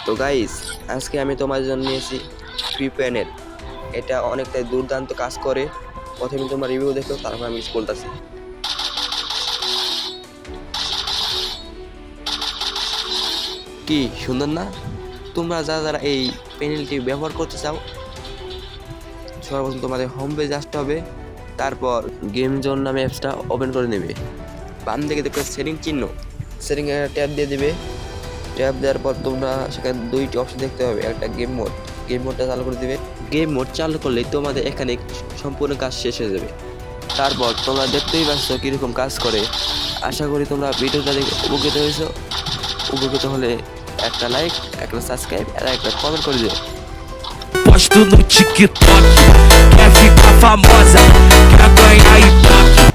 তো গাইস, আজকে আমি তোমাদের জন্য নিয়েছি ফ্রি প্যানেল। এটা অনেকটাই দুর্দান্ত কাজ করে। প্রথমে তোমরা রিভিউ দেখো, তারপর আমি বলতেছি। কি সুন্দর না? তোমরা যারা এই প্যানেলটি ব্যবহার করতে চাও, সর্বপ্রথম তোমাদের হোম পেজে আসতে হবে। তারপর গেম জোন নামে অ্যাপসটা ওপেন করে নেবে। বাম দিকে দেখবে সেটিং চিহ্ন, সেটিং এ ট্যাপ দিয়ে দিবে। ট্যাপ দেওয়ার পর তোমরা সেখানে দুইটি অপশন দেখতে পাবে, একটা গেম মোড। গেম মোডটা চালু করে দিবে। গেম মোড চালু করলেই তোমাদের এখানে সম্পূর্ণ কাজ শেষ হয়ে যাবে। তারপর তোমরা দেখতেই পাচ্ছ কীরকম কাজ করে। আশা করি তোমরা ভিডিওটা দেখে উপকৃত হয়েছো। উপকৃত হলে একটা লাইক, একটা সাবস্ক্রাইব আর একটা কমেন্ট করে দিও। Posto no TikTok, quer ficar famosa, quer ganhar ibope.